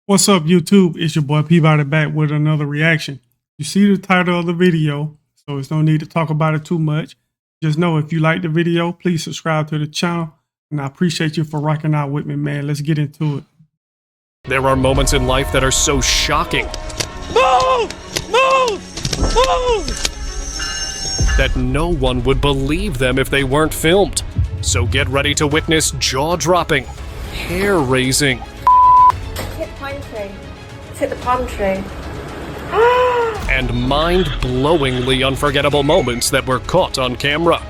What's up, YouTube? It's your boy Peabody back with another reaction. You see the title of the video, so there's no need to talk about it too much. Just know if you like the video, please subscribe to the channel, and I appreciate you for rocking out with me, man. Let's get into it. There are moments in life that are so shocking that no one would believe them if they weren't filmed. So get ready to witness jaw-dropping, hair-raising, Hit the pine tree. Let's hit the palm tree. and mind-blowingly unforgettable moments that were caught on camera.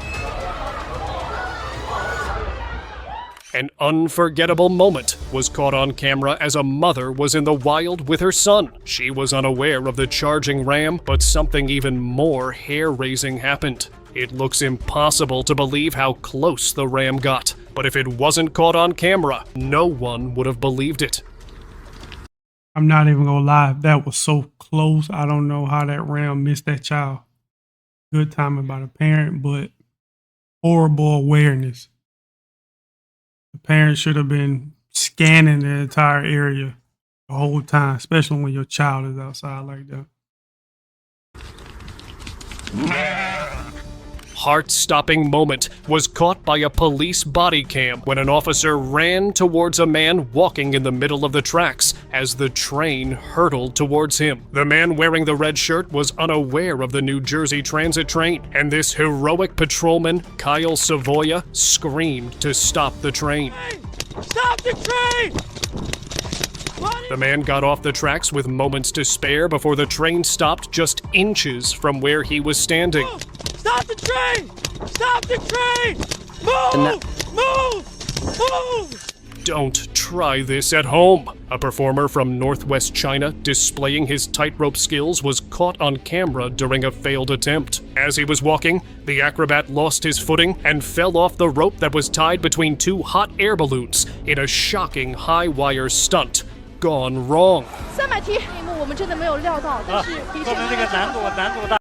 An unforgettable moment was caught on camera as a mother was in the wild with her son. She was unaware of the charging ram, but something even more hair-raising happened. It looks impossible to believe how close the ram got, but if it wasn't caught on camera, no one would have believed it. I'm not even gonna lie, that was so close. I don't know how that ram missed that child. Good timing by the parent, but horrible awareness. The parent should have been scanning the entire area the whole time, especially when your child is outside like that. Heart-stopping moment was caught by a police body cam when an officer ran towards a man walking in the middle of the tracks as the train hurtled towards him. The man wearing the red shirt was unaware of the New Jersey Transit train, and this heroic patrolman, Kyle Savoya, screamed to stop the train. Stop the train! The man got off the tracks with moments to spare before the train stopped just inches from where he was standing. Stop the train! Stop the train! Move! Move! Don't try this at home. A performer from Northwest China displaying his tightrope skills was caught on camera during a failed attempt. As he was walking, the acrobat lost his footing and fell off the rope that was tied between two hot air balloons in a shocking high-wire stunt gone wrong. 300题这一幕我们真的没有料到，但是的确说明这个难度大。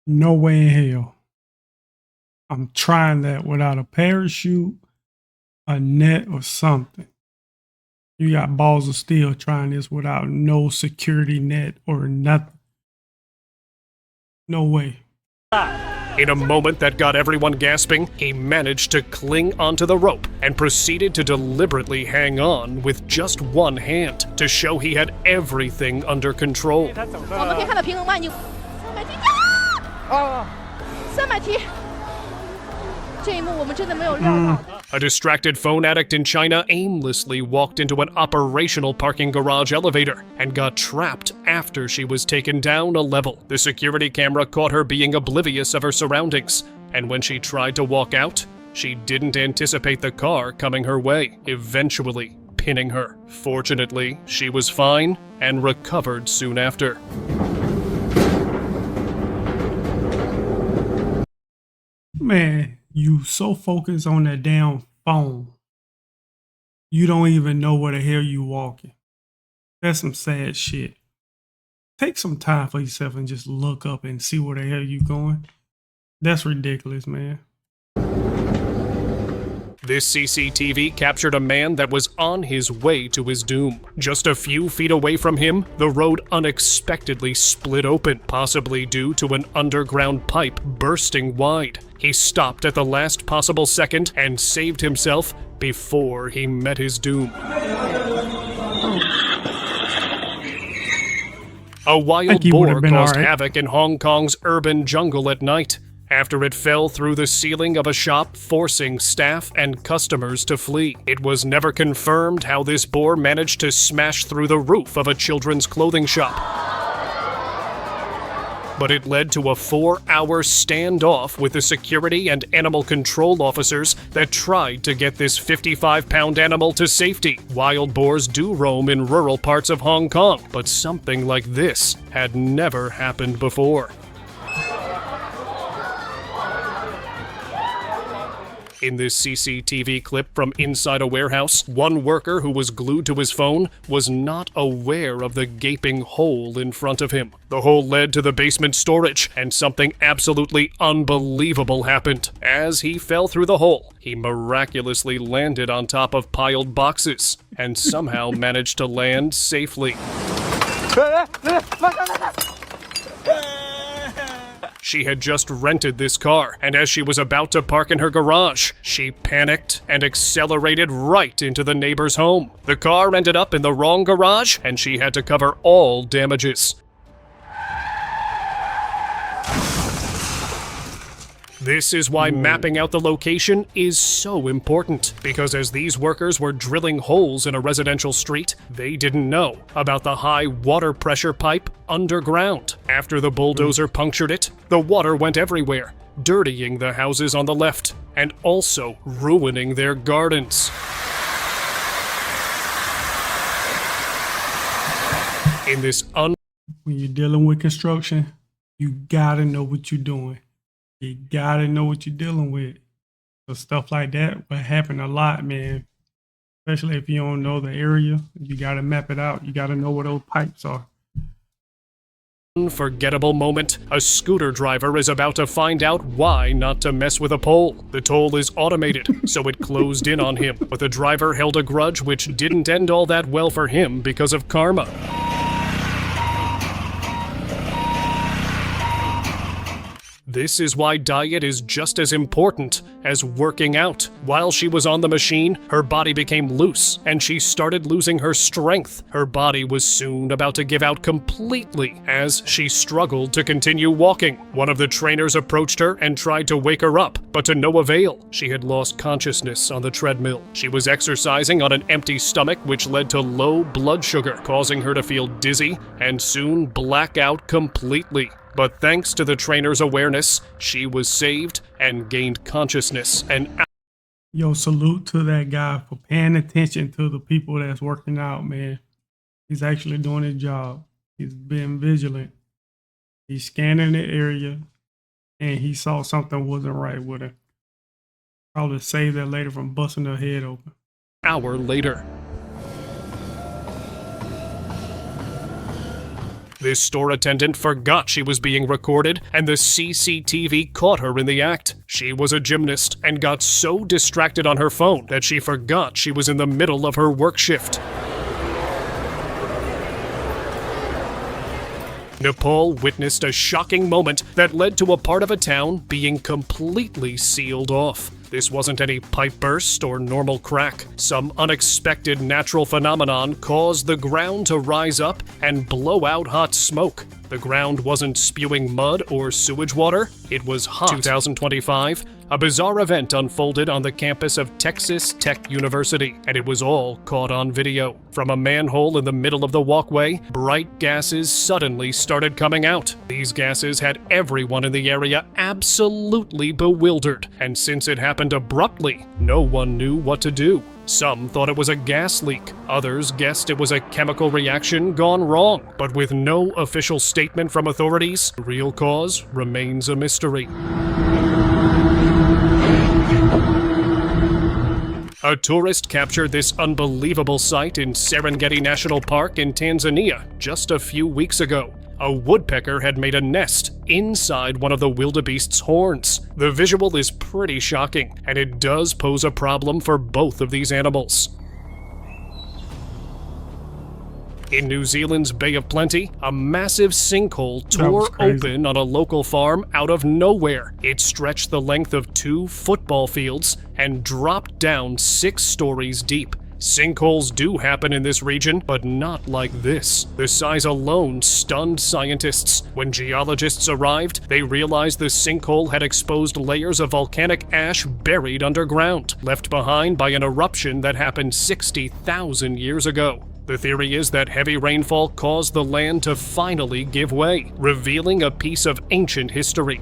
No way in hell. I'm trying that without a parachute, a net, or something. You got balls of steel trying this without no security net or nothing. No way. In a moment that got everyone gasping, he managed to cling onto the rope and proceeded to deliberately hang on with just one hand to show he had everything under control. 我们可以看到平衡慢镜，300题，300题，这一幕我们真的没有料到的。 A distracted phone addict in China aimlessly walked into an operational parking garage elevator and got trapped after she was taken down a level. The security camera caught her being oblivious of her surroundings, and when she tried to walk out, she didn't anticipate the car coming her way, eventually pinning her. Fortunately, she was fine and recovered soon after. Man, you so focused on that damn phone, you don't even know where the hell you walking. That's some sad shit. Take some time for yourself and just look up and see where the hell you going. That's ridiculous, man. This CCTV captured a man that was on his way to his doom. Just a few feet away from him, the road unexpectedly split open, possibly due to an underground pipe bursting wide. He stopped at the last possible second and saved himself before he met his doom. A wild boar caused havoc in Hong Kong's urban jungle at night after it fell through the ceiling of a shop, forcing staff and customers to flee. It was never confirmed how this boar managed to smash through the roof of a children's clothing shop. But it led to a 4-hour standoff with the security and animal control officers that tried to get this 55-pound animal to safety. Wild boars do roam in rural parts of Hong Kong, but something like this had never happened before. In this CCTV clip from inside a warehouse, one worker who was glued to his phone was not aware of the gaping hole in front of him. The hole led to the basement storage, and something absolutely unbelievable happened. As he fell through the hole, he miraculously landed on top of piled boxes, and somehow managed to land safely. She had just rented this car, and as she was about to park in her garage, she panicked and accelerated right into the neighbor's home. The car ended up in the wrong garage, and she had to cover all damages. This is why mapping out the location is so important, because as these workers were drilling holes in a residential street, they didn't know about the high water pressure pipe underground. After the bulldozer punctured it, the water went everywhere, dirtying the houses on the left, and also ruining their gardens. In this When you're dealing with construction, you gotta know what you're doing. You gotta know what you're dealing with. So stuff like that will happen a lot, man. Especially if you don't know the area. You gotta map it out. You gotta know where those pipes are. unforgettable moment, a scooter driver is about to find out why not to mess with a pole. The toll is automated, so it closed in on him, but the driver held a grudge which didn't end all that well for him because of karma. This is why diet is just as important as working out. While she was on the machine, her body became loose and she started losing her strength. Her body was soon about to give out completely as she struggled to continue walking. One of the trainers approached her and tried to wake her up, but to no avail. She had lost consciousness on the treadmill. She was exercising on an empty stomach, which led to low blood sugar, causing her to feel dizzy and soon black out completely. But thanks to the trainer's awareness, she was saved and gained consciousness. And Yo, salute to that guy for paying attention to the people that's working out, man. He's actually doing his job. He's being vigilant. He's scanning the area, and he saw something wasn't right with her. Probably saved that lady from busting her head open. an hour later, this store attendant forgot she was being recorded, and the CCTV caught her in the act. She was a gymnast and got so distracted on her phone that she forgot she was in the middle of her work shift. Nepal witnessed a shocking moment that led to a part of a town being completely sealed off. This wasn't any pipe burst or normal crack. Some unexpected natural phenomenon caused the ground to rise up and blow out hot smoke. The ground wasn't spewing mud or sewage water, it was hot. 2025, a bizarre event unfolded on the campus of Texas Tech University, and it was all caught on video. From a manhole in the middle of the walkway, bright gases suddenly started coming out. These gases had everyone in the area absolutely bewildered, and since it happened abruptly, no one knew what to do. Some thought it was a gas leak, others guessed it was a chemical reaction gone wrong, but with no official statement from authorities, the real cause remains a mystery. A tourist captured this unbelievable sight in Serengeti National Park in Tanzania just a few weeks ago. A woodpecker had made a nest inside one of the wildebeest's horns. The visual is pretty shocking, and it does pose a problem for both of these animals. In New Zealand's Bay of Plenty, a massive sinkhole tore open on a local farm out of nowhere. It stretched the length of 2 football fields and dropped down 6 stories deep. Sinkholes do happen in this region, but not like this. The size alone stunned scientists. When geologists arrived, they realized the sinkhole had exposed layers of volcanic ash buried underground, left behind by an eruption that happened 60,000 years ago. The theory is that heavy rainfall caused the land to finally give way, revealing a piece of ancient history.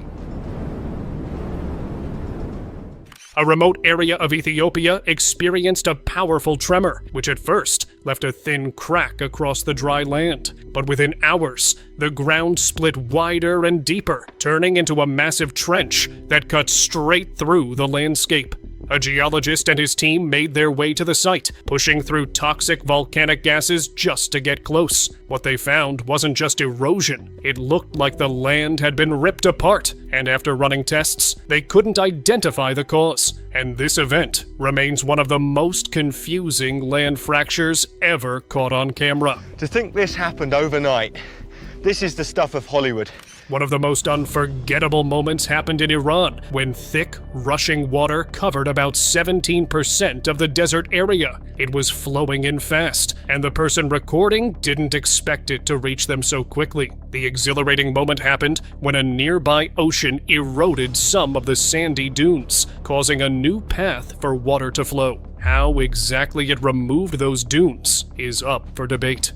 A remote area of Ethiopia experienced a powerful tremor, which at first left a thin crack across the dry land. But within hours, the ground split wider and deeper, turning into a massive trench that cut straight through the landscape. A geologist and his team made their way to the site, pushing through toxic volcanic gases just to get close. What they found wasn't just erosion, it looked like the land had been ripped apart, and after running tests, they couldn't identify the cause. And this event remains one of the most confusing land fractures ever caught on camera. To think this happened overnight, this is the stuff of Hollywood. One of the most unforgettable moments happened in Iran, when thick, rushing water covered about 17% of the desert area. It was flowing in fast, and the person recording didn't expect it to reach them so quickly. The exhilarating moment happened when a nearby ocean eroded some of the sandy dunes, causing a new path for water to flow. How exactly it removed those dunes is up for debate.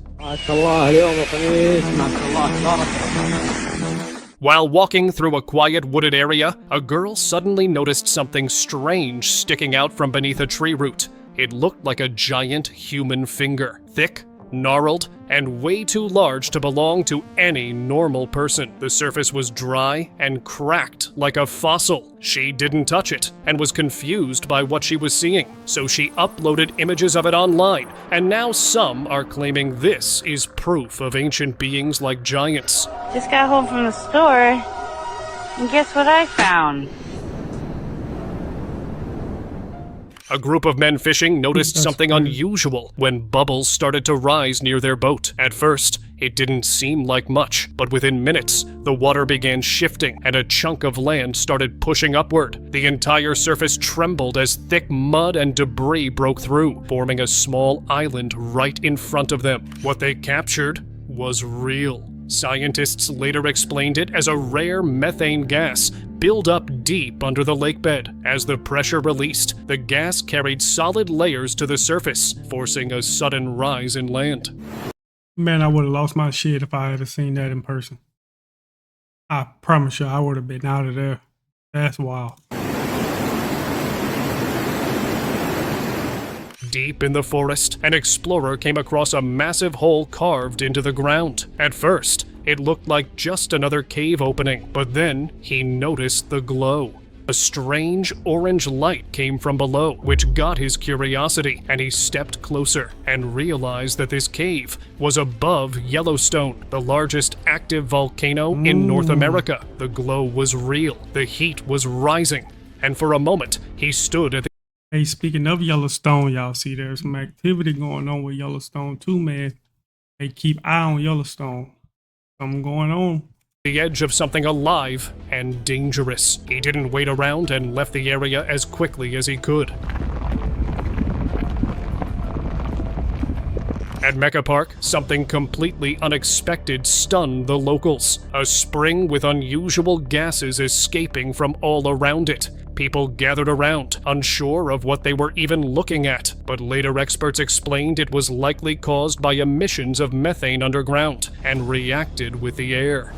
While walking through a quiet wooded area, a girl suddenly noticed something strange sticking out from beneath a tree root. It looked like a giant human finger, thick, gnarled, and way too large to belong to any normal person. The surface was dry and cracked like a fossil. She didn't touch it and was confused by what she was seeing, so she uploaded images of it online, and now some are claiming this is proof of ancient beings like giants. Just got home from the store, and guess what I found? A group of men fishing noticed something unusual when bubbles started to rise near their boat. At first, it didn't seem like much, but within minutes, the water began shifting and a chunk of land started pushing upward. The entire surface trembled as thick mud and debris broke through, forming a small island right in front of them. What they captured was real. Scientists later explained it as a rare methane gas build up deep under the lake bed. As the pressure released, the gas carried solid layers to the surface, forcing a sudden rise in land. Man, I would have lost my shit if I had seen that in person. I promise you, I would have been out of there. That's wild. Deep in the forest, an explorer came across a massive hole carved into the ground. At first, it looked like just another cave opening, but then he noticed the glow. A strange orange light came from below, which got his curiosity, and he stepped closer and realized that this cave was above Yellowstone, the largest active volcano in North America. The glow was real, the heat was rising, and for a moment, he stood at the Hey, speaking of Yellowstone, y'all see there's some activity going on with Yellowstone too, man. Hey, keep eye on Yellowstone. Something going on. edge of something alive and dangerous. He didn't wait around and left the area as quickly as he could. At Mecca Park, something completely unexpected stunned the locals. A spring with unusual gases escaping from all around it. People gathered around, unsure of what they were even looking at, but later experts explained it was likely caused by emissions of methane underground and reacted with the air.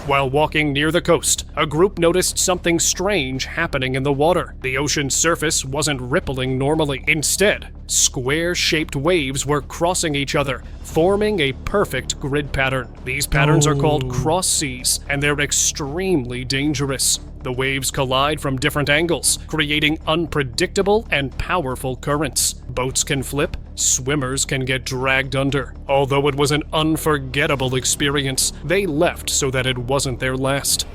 While walking near the coast, a group noticed something strange happening in the water. The ocean's surface wasn't rippling normally. Instead, square-shaped waves were crossing each other, forming a perfect grid pattern. These patterns are called cross seas, and they're extremely dangerous. The waves collide from different angles, creating unpredictable and powerful currents. Boats can flip, swimmers can get dragged under. Although it was an unforgettable experience, they left so that it wasn't their last.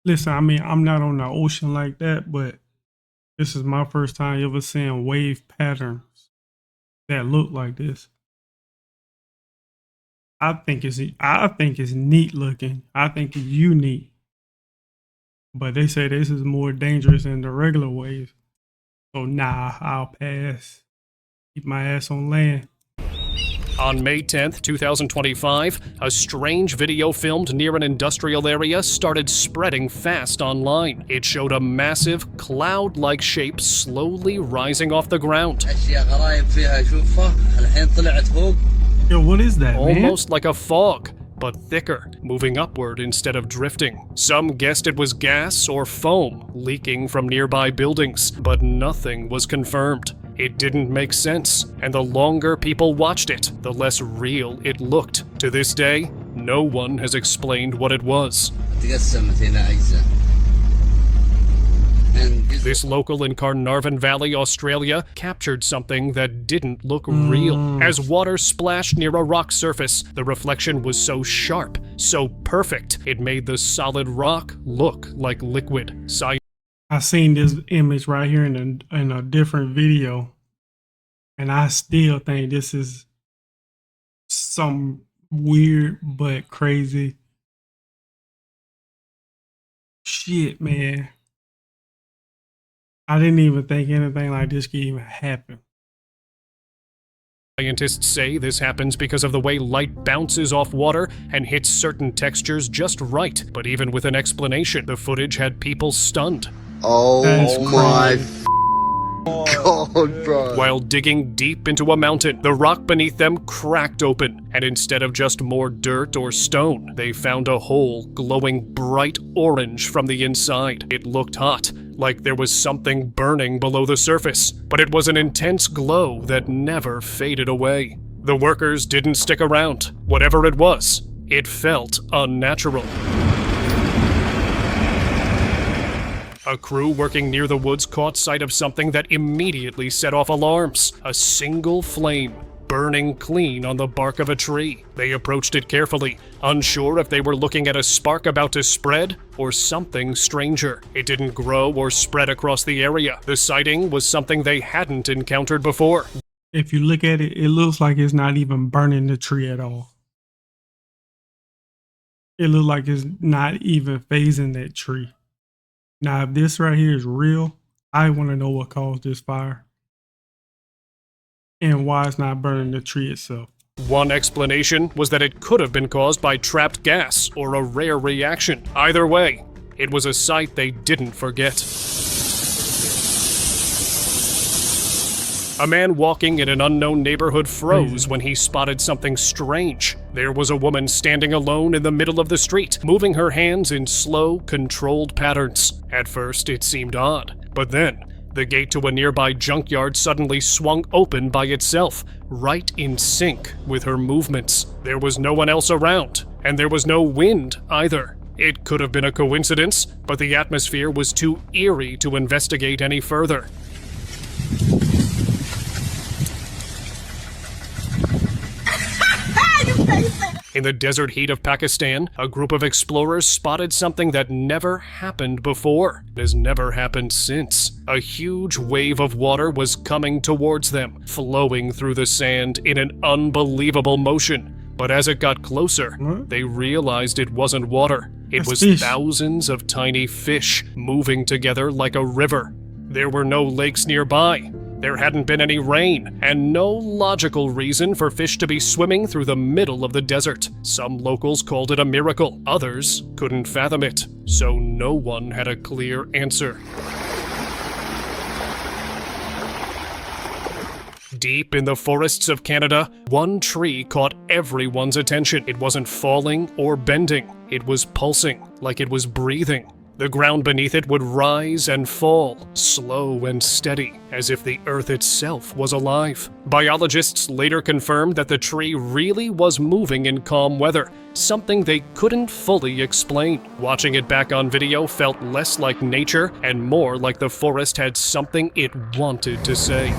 Listen, I mean, I'm not on the ocean like that, but this is my first time ever seeing wave patterns that look like this. I think it's neat looking. I think it's unique. But they say this is more dangerous than the regular waves. So nah, I'll pass. Keep my ass on land. On May 10th, 2025, a strange video filmed near an industrial area started spreading fast online. It showed a massive, cloud-like shape slowly rising off the ground. Yo, what is that, Almost like a fog, but thicker, moving upward instead of drifting. Some guessed it was gas or foam leaking from nearby buildings, but nothing was confirmed. It didn't make sense, and the longer people watched it, the less real it looked. To this day, No one has explained what it was. This local in Carnarvon Valley, Australia, captured something that didn't look real. As water splashed near a rock surface, the reflection was so sharp, so perfect, it made the solid rock look like liquid. I seen this image right here in a different video, and I still think this is some weird but crazy shit, man. I didn't even think anything like this could even happen. Scientists say this happens because of the way light bounces off water and hits certain textures just right. But even with an explanation, the footage had people stunned. That's Oh my crazy. God, bro. While digging deep into a mountain, the rock beneath them cracked open, and instead of just more dirt or stone, they found a hole glowing bright orange from the inside. It looked hot, like there was something burning below the surface, but it was an intense glow that never faded away. The workers didn't stick around. Whatever it was, it felt unnatural. A crew working near the woods caught sight of something that immediately set off alarms. A single flame, burning clean on the bark of a tree. They approached it carefully, unsure if they were looking at a spark about to spread or something stranger. It didn't grow or spread across the area. The sighting was something they hadn't encountered before. If you look at it, it looks like it's not even burning the tree at all. It looks like it's not even phasing that tree. Now, if this right here is real, I want to know what caused this fire and why it's not burning the tree itself. One explanation was that it could have been caused by trapped gas or a rare reaction. Either way, it was a sight they didn't forget. A man walking in an unknown neighborhood froze when he spotted something strange. There was a woman standing alone in the middle of the street, moving her hands in slow, controlled patterns. At first, it seemed odd, but then the gate to a nearby junkyard suddenly swung open by itself, right in sync with her movements. There was no one else around, and there was no wind either. It could have been a coincidence, but the atmosphere was too eerie to investigate any further. In the desert heat of Pakistan, a group of explorers spotted something that never happened before. It has never happened since. A huge wave of water was coming towards them, flowing through the sand in an unbelievable motion. But as it got closer, they realized it wasn't water. It was fish. Thousands of tiny fish moving together like a river. There were no lakes nearby. There hadn't been any rain, and no logical reason for fish to be swimming through the middle of the desert. Some locals called it a miracle. Others couldn't fathom it, so no one had a clear answer. Deep in the forests of Canada, one tree caught everyone's attention. It wasn't falling or bending. It was pulsing, like it was breathing. The ground beneath it would rise and fall, slow and steady, as if the earth itself was alive. Biologists later confirmed that the tree really was moving in calm weather, something they couldn't fully explain. Watching it back on video felt less like nature and more like the forest had something it wanted to say.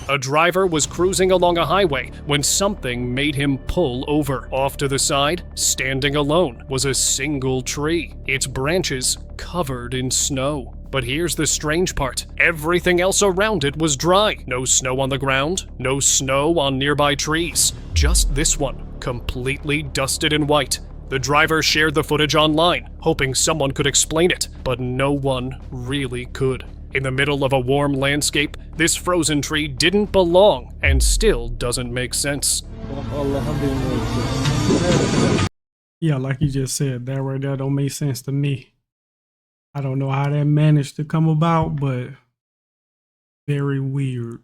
A driver was cruising along a highway when something made him pull over. Off to the side, standing alone, was a single tree, its branches covered in snow. But here's the strange part. Everything else around it was dry. No snow on the ground, no snow on nearby trees. Just this one, completely dusted in white. The driver shared the footage online, hoping someone could explain it, but no one really could. In the middle of a warm landscape, this frozen tree didn't belong and still doesn't make sense. Yeah, like you just said, that right there don't make sense to me. I don't know how that managed to come about, but very weird.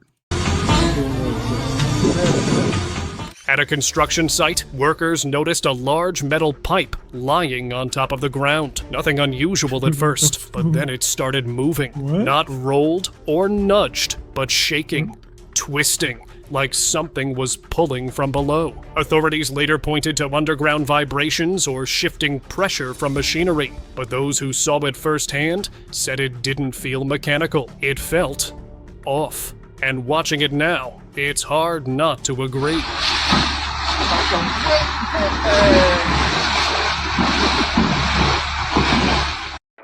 At a construction site, workers noticed a large metal pipe lying on top of the ground. Nothing unusual at first, but then it started moving. What? Not rolled or nudged, but shaking, twisting. like something was pulling from below. Authorities later pointed to underground vibrations or shifting pressure from machinery, but those who saw it firsthand said it didn't feel mechanical. It felt off. And watching it now, it's hard not to agree.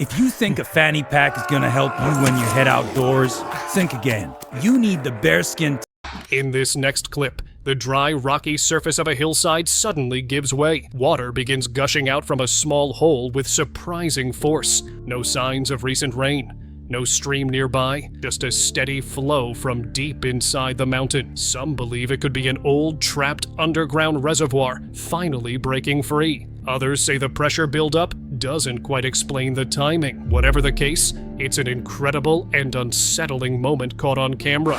If you think a fanny pack is gonna help you when you head outdoors, think again. You need the bearskin. In this next clip, the dry, rocky surface of a hillside suddenly gives way. Water begins gushing out from a small hole with surprising force. No signs of recent rain. No stream nearby, just a steady flow from deep inside the mountain. Some believe it could be an old, trapped underground reservoir, finally breaking free. Others say the pressure buildup doesn't quite explain the timing. Whatever the case, it's an incredible and unsettling moment caught on camera.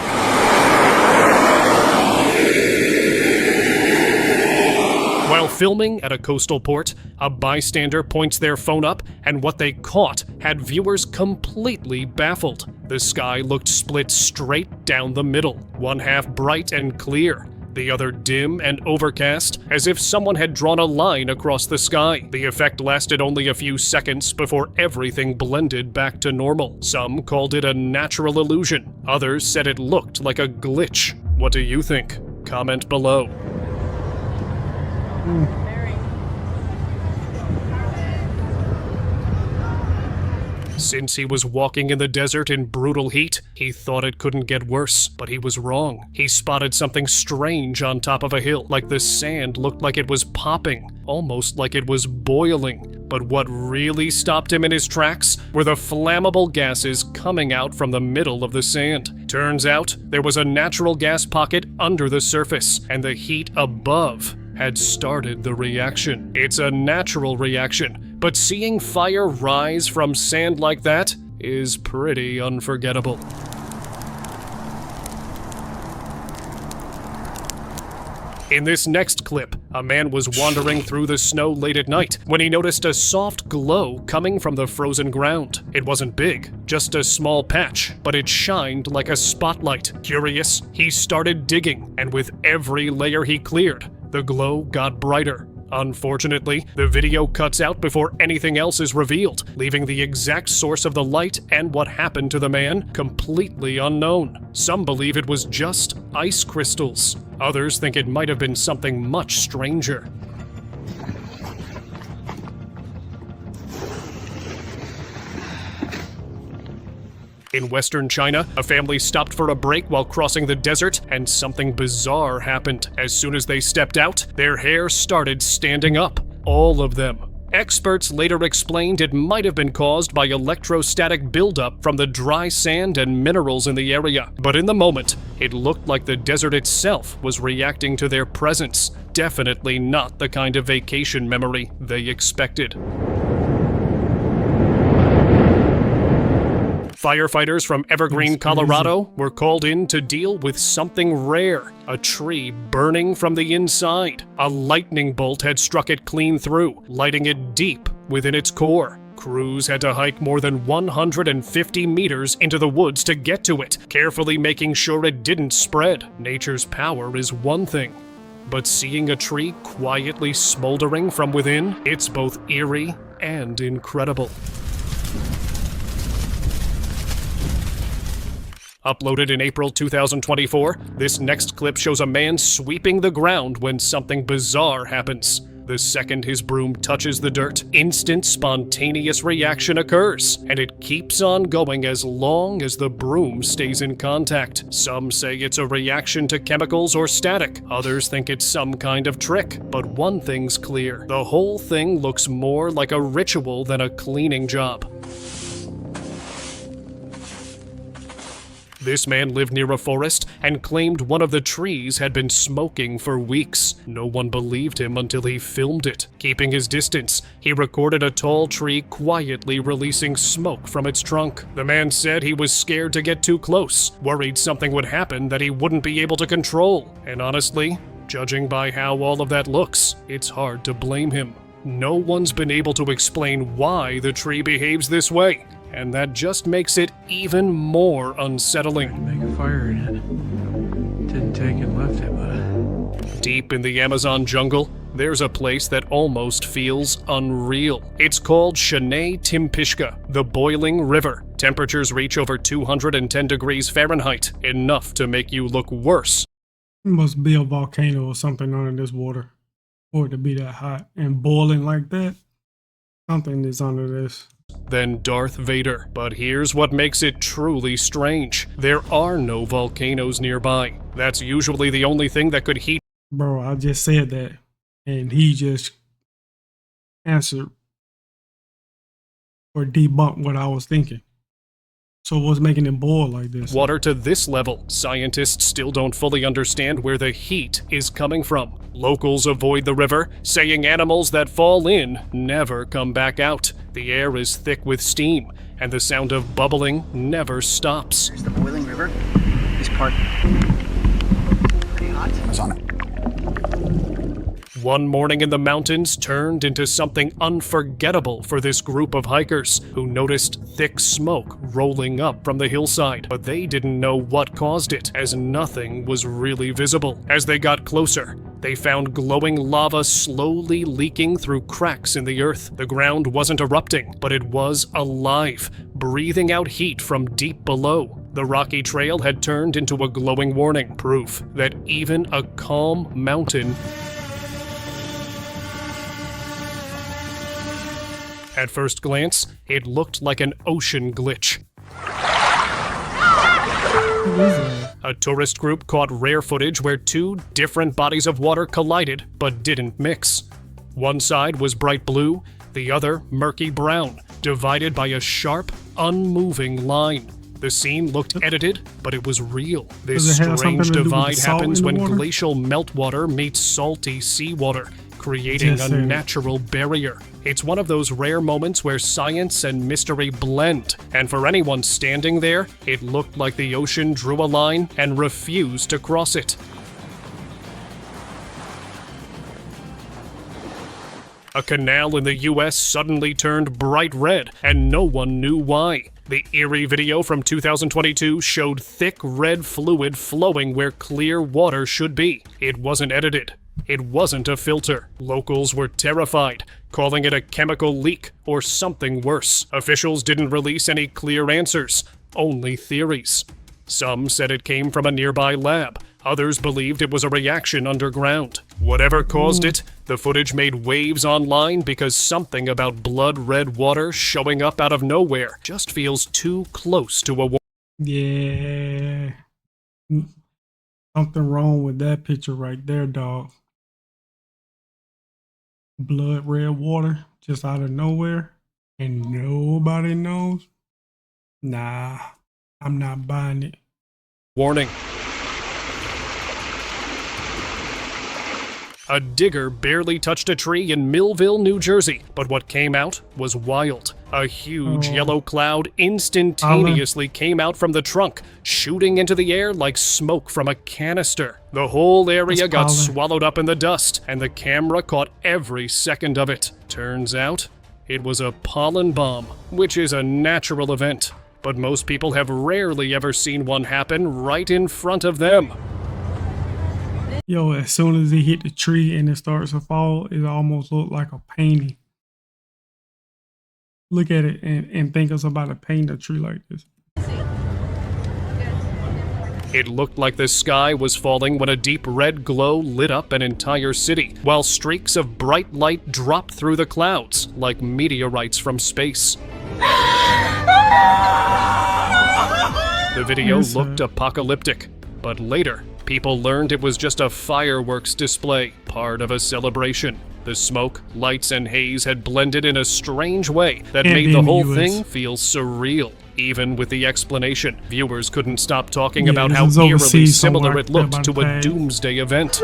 While filming at a coastal port, a bystander points their phone up, and what they caught had viewers completely baffled. The sky looked split straight down the middle, one half bright and clear, the other dim and overcast, as if someone had drawn a line across the sky. The effect lasted only a few seconds before everything blended back to normal. Some called it a natural illusion. Others said it looked like a glitch. What do you think? Comment below. Since he was walking in the desert in brutal heat, he thought it couldn't get worse, but he was wrong. He spotted something strange on top of a hill, like the sand looked like it was popping, almost like it was boiling. But what really stopped him in his tracks were the flammable gases coming out from the middle of the sand. Turns out, there was a natural gas pocket under the surface, and the heat above had started the reaction. It's a natural reaction, but seeing fire rise from sand like that is pretty unforgettable. In this next clip, a man was wandering through the snow late at night when he noticed a soft glow coming from the frozen ground. It wasn't big, just a small patch, but it shined like a spotlight. Curious, he started digging, and with every layer he cleared, the glow got brighter. Unfortunately, the video cuts out before anything else is revealed, leaving the exact source of the light and what happened to the man completely unknown. Some believe it was just ice crystals. Others think it might have been something much stranger. In western China, a family stopped for a break while crossing the desert, and something bizarre happened. As soon as they stepped out, their hair started standing up. All of them. Experts later explained it might have been caused by electrostatic buildup from the dry sand and minerals in the area. But in the moment, it looked like the desert itself was reacting to their presence. Definitely not the kind of vacation memory they expected. Firefighters from Evergreen, Colorado were called in to deal with something rare, a tree burning from the inside. A lightning bolt had struck it clean through, lighting it deep within its core. Crews had to hike more than 150 meters into the woods to get to it, carefully making sure it didn't spread. Nature's power is one thing, but seeing a tree quietly smoldering from within, it's both eerie and incredible. Uploaded in April 2024, this next clip shows a man sweeping the ground when something bizarre happens. The second his broom touches the dirt, instant spontaneous reaction occurs, and it keeps on going as long as the broom stays in contact. Some say it's a reaction to chemicals or static. Others think it's some kind of trick. But one thing's clear. The whole thing looks more like a ritual than a cleaning job. This man lived near a forest and claimed one of the trees had been smoking for weeks. No one believed him until he filmed it. Keeping his distance, he recorded a tall tree quietly releasing smoke from its trunk. The man said he was scared to get too close, worried something would happen that he wouldn't be able to control. And honestly, judging by how all of that looks, it's hard to blame him. No one's been able to explain why the tree behaves this way, and that just makes it even more unsettling. Make a fire in it to take and left it, but Deep in the Amazon jungle, there's a place that almost feels unreal. It's called Shanay Timpishka, the Boiling River. Temperatures reach over 210 degrees Fahrenheit, enough to make you look worse. It must be a volcano or something under this water for it to be that hot and boiling like that. Something is under this. Than Darth Vader. But here's what makes it truly strange. There are no volcanoes nearby. That's usually the only thing that could heat. Bro, I just said that. And he just answered or debunked what I was thinking. So what's making it boil like this? Water to this level. Scientists still don't fully understand where the heat is coming from. Locals avoid the river, saying animals that fall in never come back out. The air is thick with steam, and the sound of bubbling never stops. There's the boiling river. This part pretty hot. I was on it. One morning in the mountains turned into something unforgettable for this group of hikers who noticed thick smoke rolling up from the hillside, but they didn't know what caused it, as nothing was really visible. As they got closer, they found glowing lava slowly leaking through cracks in the earth. The ground wasn't erupting, but it was alive, breathing out heat from deep below. The rocky trail had turned into a glowing warning, proof that even a calm mountain. At first glance, it looked like an ocean glitch. A tourist group caught rare footage where two different bodies of water collided but didn't mix. One side was bright blue, the other murky brown, divided by a sharp, unmoving line. The scene looked edited, but it was real. This strange divide happens when glacial meltwater meets salty seawater, creating a natural barrier. It's one of those rare moments where science and mystery blend, and for anyone standing there, it looked like the ocean drew a line and refused to cross it. A canal in the US suddenly turned bright red, and no one knew why. The eerie video from 2022 showed thick red fluid flowing where clear water should be. It wasn't edited. It wasn't a filter. Locals were terrified, calling it a chemical leak or something worse. Officials didn't release any clear answers, only theories. Some said it came from a nearby lab. Others believed it was a reaction underground. Whatever caused it, the footage made waves online because something about blood-red water showing up out of nowhere just feels too close to a war. Yeah. Something wrong with that picture right there, dog. Blood red water just out of nowhere and nobody knows. Nah, I'm not buying it. Warning. A digger barely touched a tree in Millville, New Jersey, but what came out was wild. A huge yellow cloud instantaneously came out from the trunk, shooting into the air like smoke from a canister. The whole area got swallowed up in the dust, and the camera caught every second of it. Turns out, it was a pollen bomb, which is a natural event, but most people have rarely ever seen one happen right in front of them. Yo, as soon as it hit the tree and it starts to fall, it almost looked like a painting. Look at it and think of somebody painting a tree like this. It looked like the sky was falling when a deep red glow lit up an entire city, while streaks of bright light dropped through the clouds like meteorites from space. The video looked apocalyptic, but later, people learned it was just a fireworks display, part of a celebration. The smoke, lights, and haze had blended in a strange way that made the whole thing feel surreal. Even with the explanation, viewers couldn't stop talking about how eerily similar it looked to a doomsday event.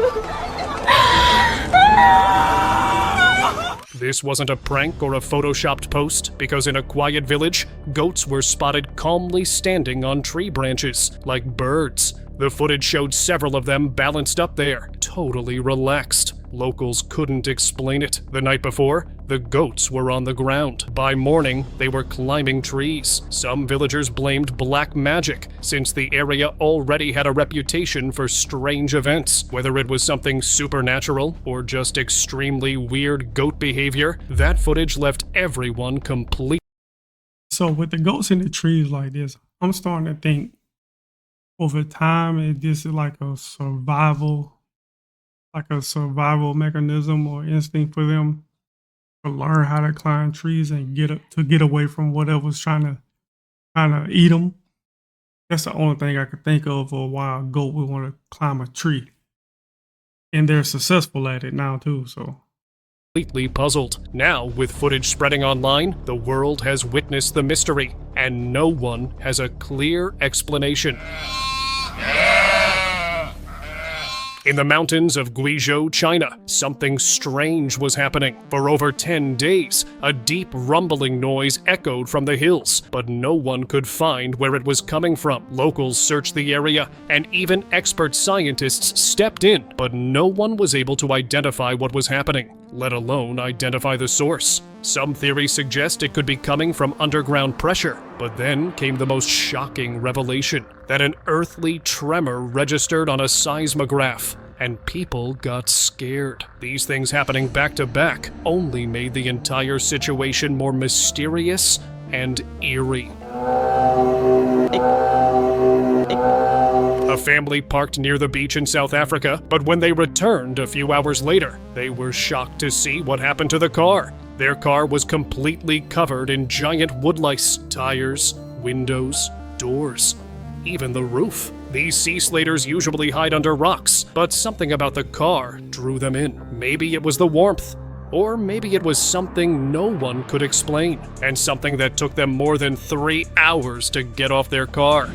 This wasn't a prank or a photoshopped post, because in a quiet village, goats were spotted calmly standing on tree branches, like birds. The footage showed several of them balanced up there, totally relaxed. Locals couldn't explain it. The night before, the goats were on the ground. By morning, they were climbing trees. Some villagers blamed black magic, since the area already had a reputation for strange events. Whether it was something supernatural or just extremely weird goat behavior, that footage left everyone completely. So with the goats in the trees like this, I'm starting to think over time this is like a survival mechanism or instinct for them to learn how to climb trees and get away from whatever's trying to eat them. That's the only thing I could think of why a goat would want to climb a tree. And they're successful at it now too, so. Completely puzzled. Now, with footage spreading online, the world has witnessed the mystery, and no one has a clear explanation. In the mountains of Guizhou, China, something strange was happening. For over 10 days, a deep rumbling noise echoed from the hills, but no one could find where it was coming from. Locals searched the area, and even expert scientists stepped in, but no one was able to identify what was happening, let alone identify the source. Some theories suggest it could be coming from underground pressure, but then came the most shocking revelation, that an earthly tremor registered on a seismograph, and people got scared. These things happening back to back only made the entire situation more mysterious and eerie. A family parked near the beach in South Africa, but when they returned a few hours later, they were shocked to see what happened to the car. Their car was completely covered in giant woodlice, tires, windows, doors, even the roof. These sea slaters usually hide under rocks, but something about the car drew them in. Maybe it was the warmth, or maybe it was something no one could explain, and something that took them more than 3 hours to get off their car.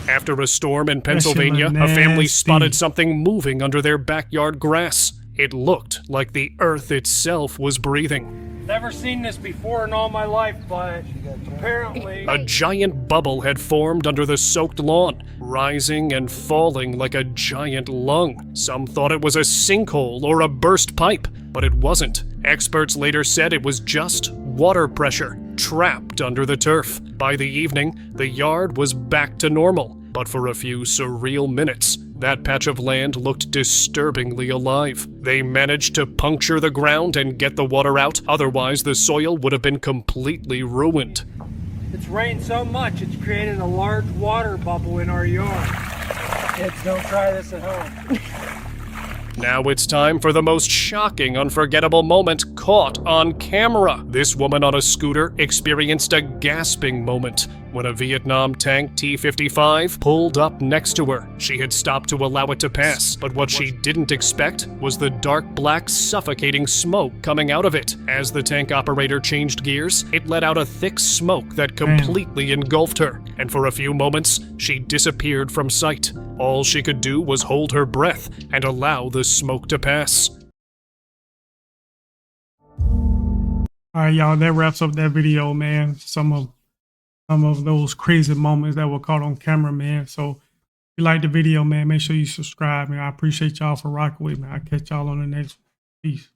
After a storm in Pennsylvania, a family spotted something moving under their backyard grass. It looked like the earth itself was breathing. Never seen this before in all my life, but apparently... A giant bubble had formed under the soaked lawn, rising and falling like a giant lung. Some thought it was a sinkhole or a burst pipe, but it wasn't. Experts later said it was just water pressure trapped under the turf. By the evening, the yard was back to normal, but for a few surreal minutes, that patch of land looked disturbingly alive. They managed to puncture the ground and get the water out, otherwise the soil would have been completely ruined. It's rained so much, it's created a large water bubble in our yard. Kids, don't try this at home. Now it's time for the most shocking, unforgettable moment caught on camera. This woman on a scooter experienced a gasping moment when a Vietnam tank T-55 pulled up next to her. She had stopped to allow it to pass, but what she didn't expect was the dark black suffocating smoke coming out of it. As the tank operator changed gears, it let out a thick smoke that completely engulfed her, and for a few moments, she disappeared from sight. All she could do was hold her breath and allow the smoke to pass. Alright, y'all, that wraps up that video, man. Some of those crazy moments that were caught on camera, man. So if you like the video, man, make sure you subscribe, man. I appreciate y'all for rocking with me. I'll catch y'all on the next one. Peace.